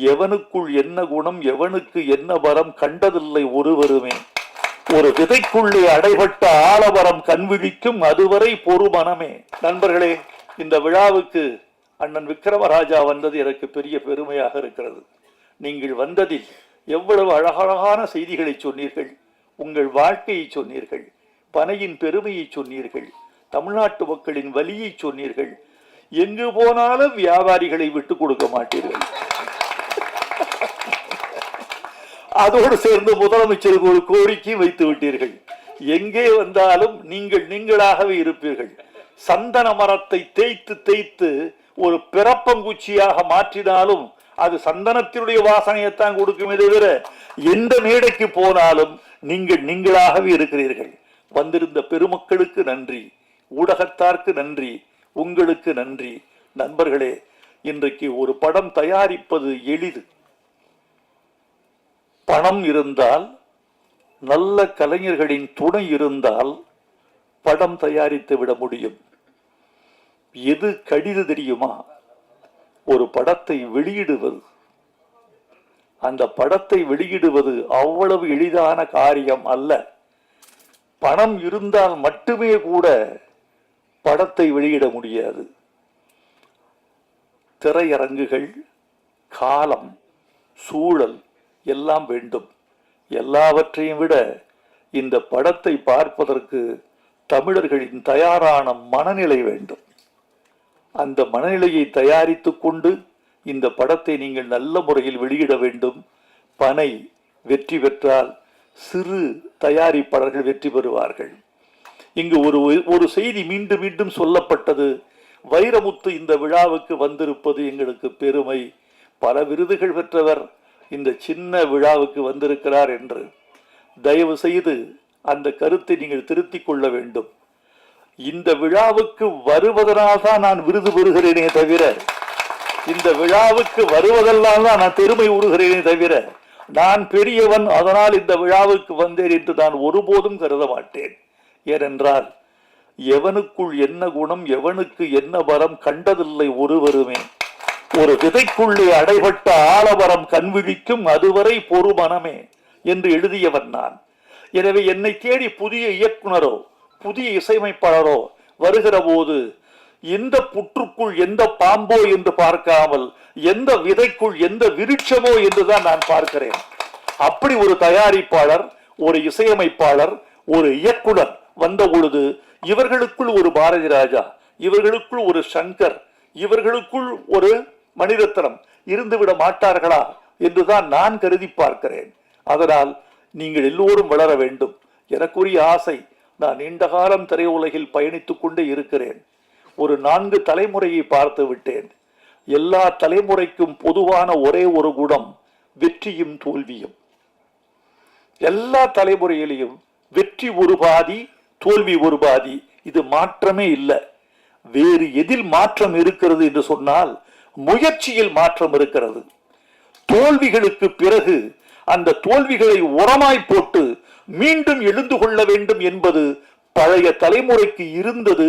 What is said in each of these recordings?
எவனுக்குள் என்ன குணம் எவனுக்கு என்ன வரம் கண்டதில்லை ஒருவருமே. ஒரு விதைக்குள்ளே அடைபட்ட ஆலவரம் கண்விழிக்கும் அதுவரை பொறுமனமே. நண்பர்களே, இந்த விழாவுக்கு அண்ணன் விக்ரமராஜா வந்தது எனக்கு பெரிய பெருமையாக இருக்கிறது. நீங்கள் வந்ததில் எவ்வளவு அழகழகான செய்திகளை சொன்னீர்கள். உங்கள் வாழ்க்கையை சொன்னீர்கள், பனையின் பெருமையை சொன்னீர்கள், தமிழ்நாட்டு மக்களின் வலியை சொன்னீர்கள். எங்கு போனாலும் வியாபாரிகளை விட்டு கொடுக்க மாட்டீர்கள். அதோடு சேர்ந்து முதலமைச்சருக்கு ஒரு கோரிக்கை வைத்து விட்டீர்கள். எங்கே வந்தாலும் நீங்கள் நீங்களாகவே இருப்பீர்கள். சந்தன மரத்தை தேய்த்து தேய்த்து ஒரு பிறப்பங்குச்சியாக மாற்றினாலும் அது சந்தனத்தினுடைய வாசனையைத்தான் கொடுக்குமே தவிர எந்த மேடைக்கு போனாலும் நீங்கள் நீங்களாகவே இருக்கிறீர்கள். வந்திருந்த பெருமக்களுக்கு நன்றி, ஊடகத்தார்க்கு நன்றி, உங்களுக்கு நன்றி. நண்பர்களே, இன்றைக்கு ஒரு படம் தயாரிப்பது எளிது. பணம் இருந்தால், நல்ல கலைஞர்களின் துணை இருந்தால் படம் தயாரித்து விட முடியும். எது கடிது தெரியுமா? ஒரு படத்தை வெளியிடுவது. அந்த படத்தை வெளியிடுவது அவ்வளவு எளிதான காரியம் அல்ல. பணம் இருந்தால் மட்டுமே கூட படத்தை வெளியிட முடியாது. திரையரங்குகள், காலம், சூழல் எல்லாம் வேண்டும். எல்லாவற்றையும் விட இந்த படத்தை பார்ப்பதற்கு தமிழர்களின் தயாரான மனநிலை வேண்டும். அந்த மனநிலையை தயாரித்துக் கொண்டு இந்த படத்தை நீங்கள் நல்ல முறையில் வெளியிட வேண்டும். பனை வெற்றி பெற்றால் சிறு தயாரிப்பாளர்கள் வெற்றி பெறுவார்கள். இங்கு ஒரு செய்தி மீண்டும் மீண்டும் சொல்லப்பட்டது. வைரமுத்து இந்த விழாவுக்கு வந்திருப்பது எங்களுக்கு பெருமை. பல விருதுகள் பெற்றவர் இந்த சின்ன விழாவுக்கு வந்திருக்கிறார் என்று. தயவு செய்து அந்த கருத்தை நீங்கள் திருத்திக் கொள்ள வேண்டும். இந்த விழாவுக்கு வருவதனால் தான் நான் விருது பெறுகிறேனே தவிர, இந்த விழாவுக்கு வருவதெல்லாம் தான் நான் பெருமை உறுகிறேனே தவிர, நான் பெரியவன் அதனால் இந்த விழாவுக்கு வந்தேன் என்று நான் ஒருபோதும் கருத மாட்டேன். ஏனென்றால் எவனுக்குள் என்ன குணம் எவனுக்கு என்ன வரம் கண்டதில்லை ஒருவருமே. ஒரு விதைக்குள்ளே அடைபட்ட ஆலவரம் கண்விழிக்கும் அதுவரை பொறுமனமே என்று எழுதியவன் நான். எனவே என்னை தேடி புதிய இயக்குனரோ புதிய இசையமைப்பாளரோ வருகிற போது எந்த புற்றுக்குள் எந்த பாம்போ என்று பார்க்காமல் எந்த விதைக்குள் எந்த விருட்சமோ என்றுதான் நான் பார்க்கிறேன். அப்படி ஒரு தயாரிப்பாளர், ஒரு இசையமைப்பாளர், ஒரு இயக்குனர் வந்த பொழுது இவர்களுக்குள் ஒரு பாரதி ராஜா, இவர்களுக்குள் ஒரு சங்கர், இவர்களுக்குள் ஒரு மணிரத்னம் இருந்துவிட மாட்டார்களா என்றுதான் நான் கருதி பார்க்கிறேன். அதனால் நீங்கள் எல்லோரும் வளர வேண்டும். எனக்குரிய ஆசை, நான் நீண்ட காலம் திரையுலகில் பயணித்துக் கொண்டே இருக்கிறேன். ஒரு 4 தலைமுறையை பார்த்து விட்டேன். எல்லா தலைமுறைக்கும் பொதுவான ஒரே ஒரு குணம் வெற்றியும் தோல்வியும். எல்லா தலைமுறையிலையும் வெற்றி ஒரு பாதி, தோல்வி ஒரு பாதி. இது மாற்றமே இல்லை. வேறு எதில் மாற்றம் இருக்கிறது என்று சொன்னால் முயற்சியில் மாற்றம் இருக்கிறது. தோல்விகளுக்கு பிறகு அந்த தோல்விகளை உரமாய் போட்டு மீண்டும் எழுந்து கொள்ள வேண்டும் என்பது பழைய தலைமுறைக்கு இருந்தது,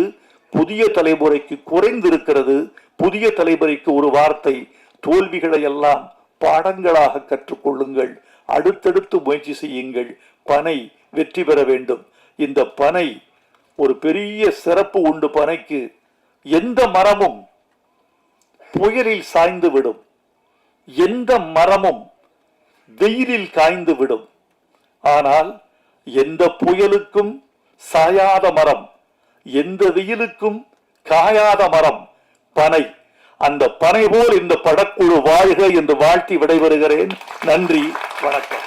புதிய தலைமுறைக்கு குறைந்திருக்கிறது. புதிய தலைமுறைக்கு ஒரு வார்த்தை, தோல்விகளை எல்லாம் பாடங்களாக கற்றுக்கொள்ளுங்கள், அடுத்தடுத்து முயற்சி செய்யுங்கள். பனை வெற்றி பெற வேண்டும். இந்த பனை ஒரு பெரிய சிறப்பு உண்டு. பனைக்கு எந்த மரமும் புயலில் சாய்ந்து விடும், எந்த மரமும் வெயிலில் காய்ந்து விடும். ஆனால் எந்த புயலுக்கும் சாயாத மரம், எந்த வெயிலுக்கும் காயாத மரம் பனை. அந்த பனை போல் இந்த படக்குழு வாழ்க என்று வாழ்த்தி விடைபெறுகிறேன். நன்றி, வணக்கம்.